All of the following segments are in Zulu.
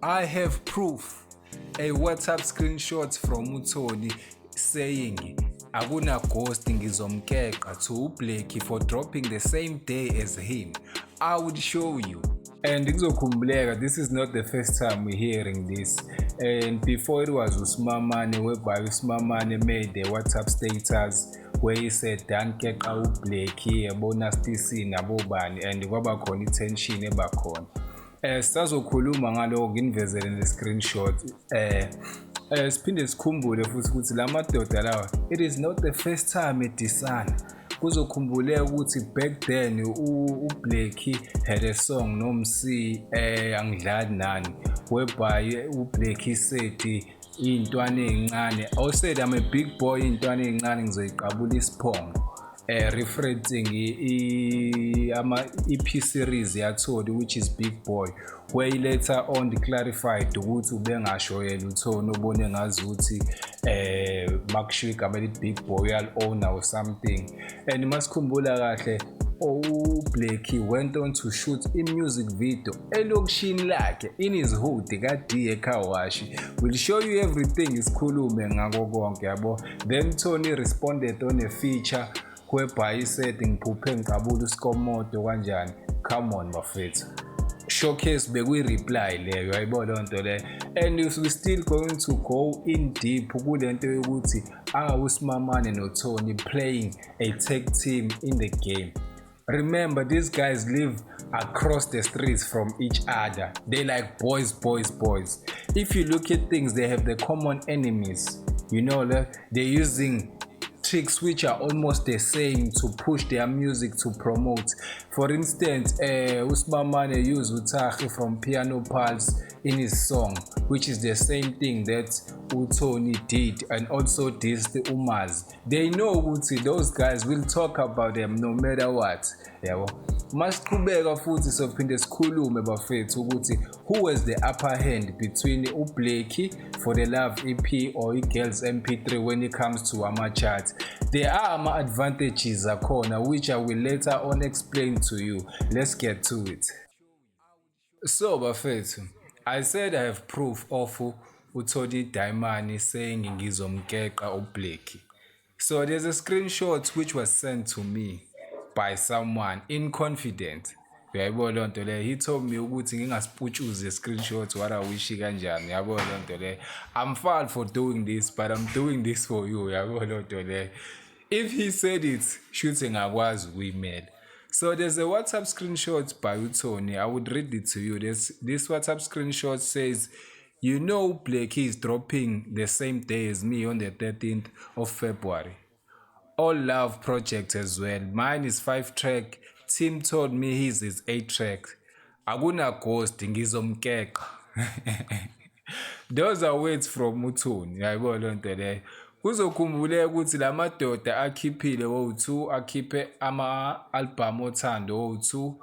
I have proof. A WhatsApp screenshot from uThoni saying akuna ghost ngizomkeqa to uBlakey for dropping the same day as him. I would show you. And kuzokhumbuleka, this is not the first time we're hearing this. And before it was uSmamane, whereby uSmamane made the WhatsApp status where he said dankeqa uBlakey yabona Stc nabobani, and kwaba khona tension ebakhona. Sisazokhuluma ngaloko nginivezele ne-screenshot. Siphinde sikhumbule futhi ukuthi la madoda lawa, it is not the first time edisana. Kuzokhumbuleka ukuthi back then uBlakey had a song nomc angidlali nani, whereby uBlakey said iy'ntwana ey'ncane, said I'm a big boy, iy'ntwana ey'ncane ngizoyiqabula isiphongo. Referencing EP series yaThoni, which is Big Boy, where he later on clarified ukuthi ubengasho yena uThoni ubone ngazuthi makushiwo igama elithi Big Boy uyali-owner or something. And masikhumbula kahle, uBlakey went on to shoot a music video elokishini lakhe in his hood ka-D eKawashi. We'll show you everything isikhulume ngako konke yabo. Then Thoni responded on a feature whereby he said ngiphuphe ngiqabula usikomodo kanjani. Come on bafethu, showcase bekuyi-reply leyo, yayibona loo nto leyo. And we're still going to go in deep kule nto yokuthi uSmamane noThoni playing a tag team in the game. Remember, these guys live across the streets from each other. They like boys. If you look at things, they have the common enemies. You know, they're using tricks which are almost the same to push their music to promote. For instance, uSmamane used Utagi from Piano Pulse in his song, which is the same thing that uThoni did, and also dissed Umaz. They know ukuthi those guys will talk about them no matter what. Yabo. Masiqhubeka futhi sophinde sikhulume bafethu ukuthi who has the upper hand between uBlakey for the Love EP or iGirls MP3 when it comes to ama-charts. There are ama-advantages akhona which I will later on explain to you. Let's get to it. So bafethu, I said I have proof of uThoni Daimani saying ngizomkeqa uBlakey. So there's a screenshot which was sent to me by someone in confidence. Uyayibona loo nto leyo. He told me ukuthi ngingasiphutshuze screenshot warawishi kanjani, yabona loo nto leyo. I'm fine for doing this, but I'm doing this for you, yabona loo nto leyo. If he said it, shuthi ngakwazi ukuyimela. So there's a WhatsApp screenshot by uThoni. I would read it to you. This WhatsApp screenshot says, you know Blakey is dropping the same day as me on the 13th of February. All Love project as well. Mine is 5-track. Tim told me his is 8-track. Akuna ghost ngizomkeqa. Those are words from uThoni. Yayibona loo nto leyo. Kuzokhumbuleka ukuthi la madoda akhiphile wo2 akhiphe ama-album othando wo2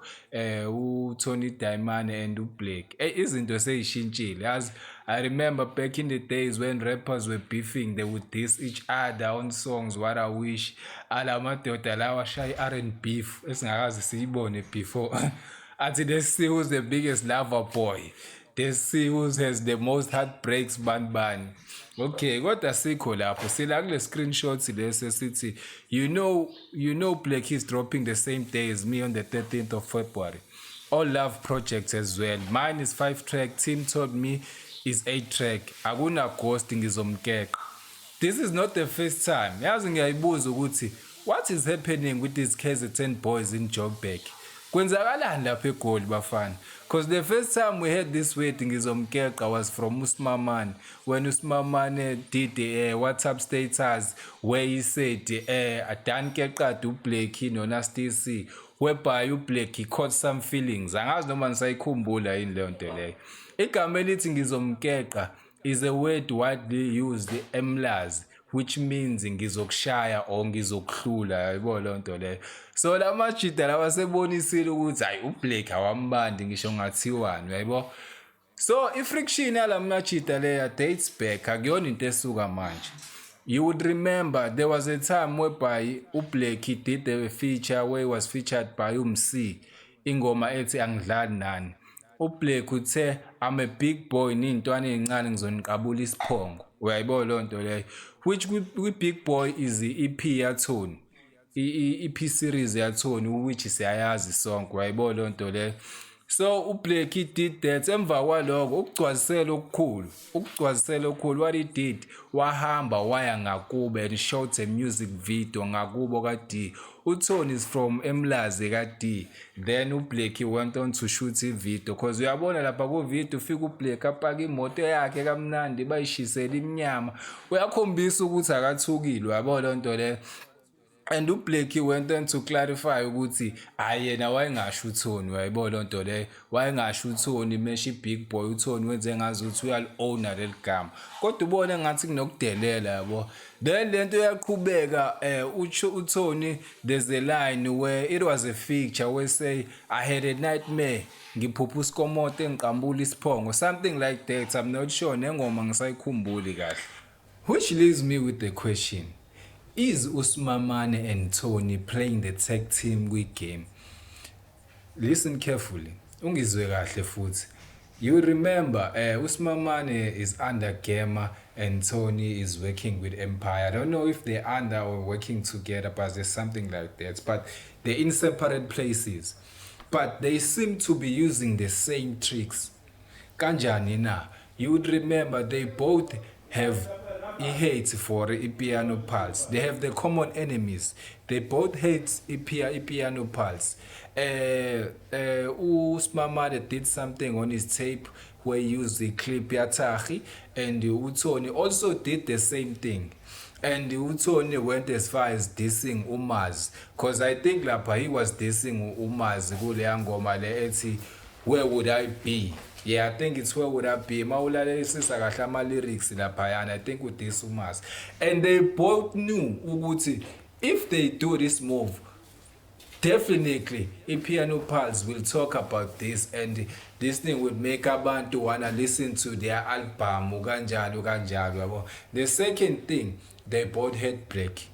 uThoni Daimani and uBlakey. Izinto seyishintshile. As I remember back in the days when rappers were beefing, they would diss each other on songs. What I wish ala madoda lawa shaya R&B esingakazi siyibone before. Athi let's see who's the biggest lover boy. Let's see who has the most heartbreaks ban. Okay, kodwa sikho lapho sila kule screenshots lese sithi you know Blakey is dropping the same day as me on the 13th of February. All Love projects as well. Mine is 5-track. Tim told me is 8-track. Akuna ghost ngizomkeqa. This is not the first time. Yazi ngiyayibuza ukuthi what is happening with these KZN boys in Joburg? Kwenzakalani lapha eGoli bafana? Because the first time we heard this word ngizomkeqa was from uSmamane, when uSmamane did a WhatsApp status where he said adankeqa uBlakey noNasty C, whereby uBlakey caught some feelings. Angazi noma nisayikhumbula yini leyo nto leyo. Igama elithi ngizomkeqa is a word widely used emlazi, which means ngizokushaya or ngizokuhlula, yayibona leyo nto leyo. So la majida lawa sebonisile ukuthi hayi uBlakey awambandi ngisho ngathiwani, yayibo. So i-friction yala majida leya dates back, akuyona into esuka manje. You would remember there was a time whereby uBlakey did a feature where he was featured by umc ingoma ethi angidlali nani. uBlake uthe I'm a big boy niy'ntwana ey'ncane ngizoniqabula isiphongo uyayibona leyo nto leyo which kwi-Big Boy is i-EP yaTony i-EP series yaTony which siyayazi sonke uyayibona leyo nto leyo so uBlake did that emva kwaloko ukugcwazisela okukhulu what he did wahamba waya ngakubo and shot a music video ngakubo ka-D uTony is from Emlazi ka-D then uBlake went on to shoot i-video cause uyabona lapha ku-video ufika uBlake apaka imoto yakhe kamnandi bayishisela imnyama uyakhombisa ukuthi akathukile uyabona leyo nto leyo and uBlake went on to clarify ukuthi yena wayengasho uTony uyayibona leyo nto leyo wayengasho uTony mesha i-Big Boy uTony wenze ngazuthi uyali-owna leli gama kodwa ubone engathi kunokudelela yabo then lento yaqhubeka utsho uTony there's a line where it was a feature where say I had a nightmare ngiphupha usikomoto engiqambula isiphongo something like that I'm not sure nengoma ngisayikhumbuli kahle which leaves me with the question. Is Usmamane and Tony playing the tag team game? Listen carefully. Ungizwe kahle futhi. You remember Usmamane is under Gamma and Tony is working with Empire. I don't know if they're under or working together, but there's something like that. But they're in separate places. But they seem to be using the same tricks. Kanjani na? You would remember they both have hate for Piano Pulse. They have the common enemies. They both hate Piano Pulse. Usmamane did something on his tape where he used the clip Yatahi, and Tony also did the same thing. And Tony went as far as dissing Umaz, because I think lapha he was dissing Umaz kule ngoma le ethi where would I be? Yeah, I think it's where would I be? Mawulalelisisa kahle ama-lyrics laphayana, I think with this Umaz. And they both knew ukuthi if they do this move, definitely Piano Pulse will talk about this and this thing would make abantu wanna listen to their album kanjalo yabo. The second thing, they both had Blake.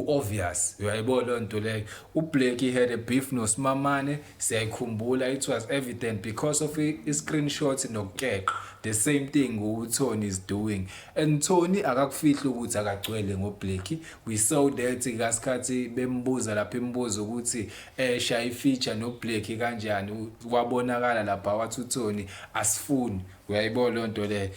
Obvious uyayibona leyo nto leyo uBlake had a beef noSmamane siyayikhumbula it was evident because of i-screenshot nokukeka the same thing uTony is doing and Tony akakufihla ukuthi akagcwele ngoBlake we saw that kasikhathi bembuza lapha imibuzo ukuthi shaya ifeature noBlake kanjani wabonakala lapha wathi uTony asifuni uyayibona leyo nto leyo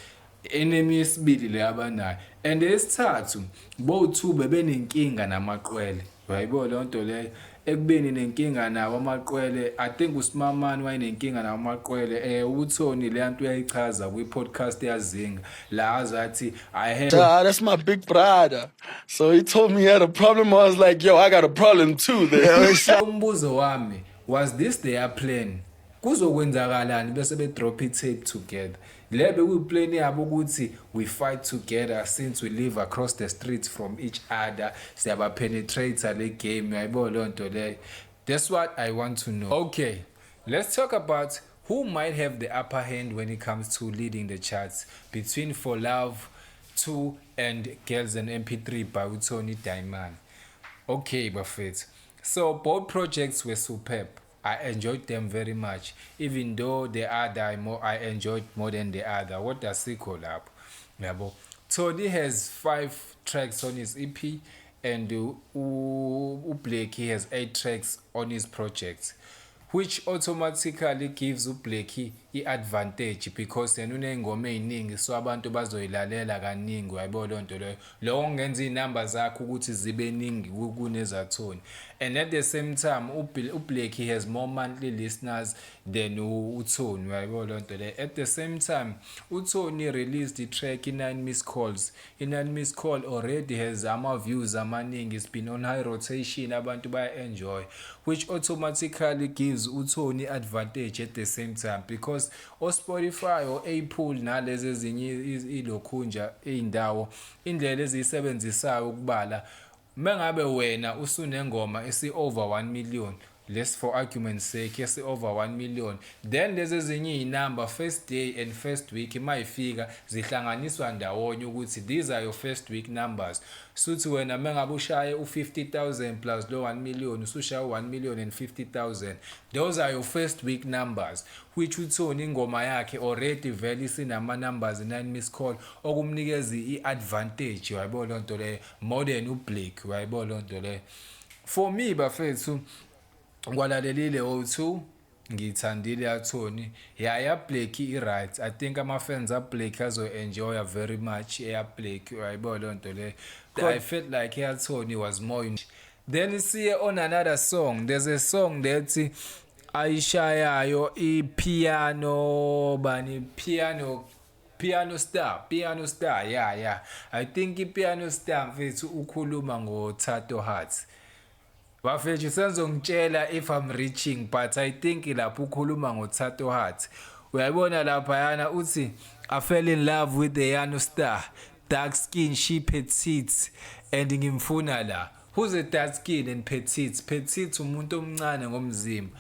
enemy yesibili le abanayo and esithathu bo2 bebenenkinga namaqwele uyayibona leyo nto leyo ekubeni nenkinga nawo amaqwele I think uSmamane wayenenkinga namaqwele uTony le nto uyayichaza kwi podcast yazinga la azathi I had that's my big brother so he told me he had a problem I was like yo I got a problem too there umbuzo wami was this their plan kuzokwenzakalani bese be drop it tape together lebe kuyiplan yabo ukuthi we fight together since we live across the streets from each other siyaba penetrate le game uyayibona leyo nto leyo that's what I want to know. Okay, let's talk about who might have the upper hand when it comes to leading the charts between For Love 2 and Girls and MP3 by Tony Diamond. Okay, Buffett. So both projects were superb. I enjoyed them very much, even though the other I enjoyed more than the other. What does he call up? Tony has 5 tracks on his EP, and Blake has 8 tracks on his project, which automatically gives uBlake i-advantage because yena uney'ngoma ey'ningi so abantu bazoyilalela kaningi uyayibona leyo nto leyo lokho kungenza iy'namba zakhe ukuthi zibe ningi kunezaTony and at the same time uBlake has more monthly listeners than uTony uyayibona leyo nto leyo at the same time uTony released i-track i-9 Missed Calls i-9 Missed Call already has ama-views amaningi it's been on high rotation abantu baya-enjoy which automatically gives uTony advantage at the same time because Spotify or Apple nalezi ezinye ilokhunja eindawo indlela ezisebenzisayo ukubala mengabe wena usunengoma esi over 1 million let's for argument's sake yes over 1 million, then lezi ezinye iy'number first day and first week mayifika zihlanganiswa ndawonye ukuthi these are your first week numbers. Suthi wena mengabe ushaye u-50,000 plus lo 1 million usushaya u-1 million and 50,000, those are your first week numbers, which uthoni ingoma yakhe already vele isinama-numbers 9 miss call okumnikeza i-advantage, uyayibona loo nto leyo, more than uBlake, uyayibona loo nto leyo. For me bafethu ngwalalelile O2 ngiyithandile yaThoni yaBlake i-right. I think ama-fans aBlake azo-enjoya very much eyaBlake, uyayibona loo nto leyo. I felt like yaThoni was more then siye on another song. There's a song that ayishayayo i-piano bani Piano Star, yeah. I think i-Piano Star mfethu ukhuluma ngoThato Heart. Bafethu senzongitshela if I'm reaching, but I think lapho ukhuluma ngoThato Heart. Uyayibona lapha yana uthi I fell in love with the Piano Star, dark skin, she petite, and ngimfuna la. Who's a dark skin and petite? Petite umuntu omncane ngomzimba.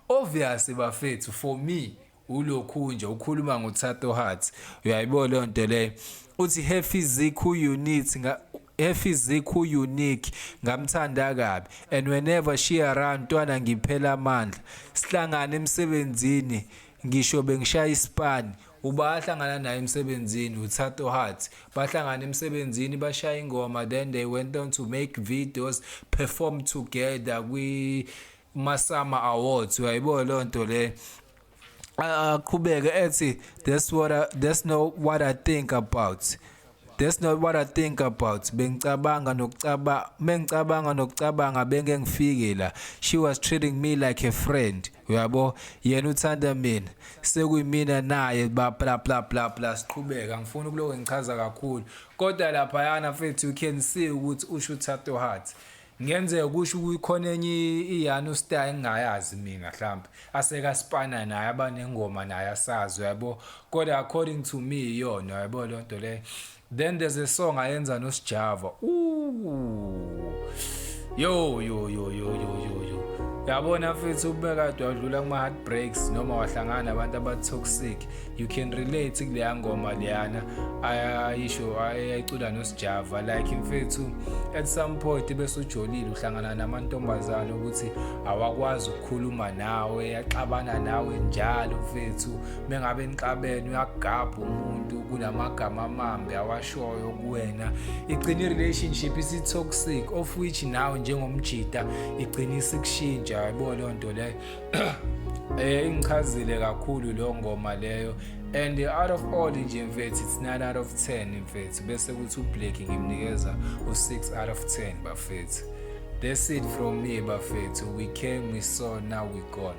Obviously bafethu for me ulokhu nje ukhuluma ngoThato Heart, uyayibona loo nto leyo. Uthi her physique who unique ngamthanda kabi, and whenever she around ntwana ngiphela amandla, sihlangana emsebenzini ngisho bengishaya isipani. Bahlangana naye emsebenzini uThato Heart, bahlangana emsebenzini bashaya ingoma, then they went on to make videos, perform together kwi-Masama Awards, uyayibona loo nto leyo. Qhubeka ethi that's not what I think about. That's not what I think about. Mengicabanga nokucabanga benge ngifike la. She was treating me like a friend. Uyabo, yena uthanda mina. Sekuyimina naye blah blah blah. Siqhubeka ngifuna ukuloku ngichaza kakhulu. Kodwa lapha yana mfethu you can see ukuthi usho uThato Heart. Ngenzeka kusho ukukhona enye iYano Star engayazi mina mhlawumbe aseka spana naye abanengoma naye asazi, uyabo, kodwa according to me iyona, uyabo loo nto le. Then there's a song ayenza noSjava. Yo. Yabona mfethu ubekade wadlula kuma-heartbreaks noma wahlangana nabantu aba-toxic, you can relate kuleya ngoma leyana ayisho ayicula noSjava. Like mfethu at some point bese ujolile uhlangana namantombazane ukuthi awakwazi ukukhuluma nawe, yaxabana nawe njalo mfethu, mengabe niqabene uyagabha umuntu kunamagama amambi awashoyo kuwena, igcina i-relationship isi-toxic, of which nawe njengomjida igcinisa ikushintsha, uyayibona loo nto leyo. Ingichazile kakhulu lo ngoma leyo, and out of all nje mfethu it's 9 out of 10 mfethu, bese kuthi uBlake ngimnikeza u6 out of 10 bafethu. That's it from me bafethu. We came, we saw, now we gone.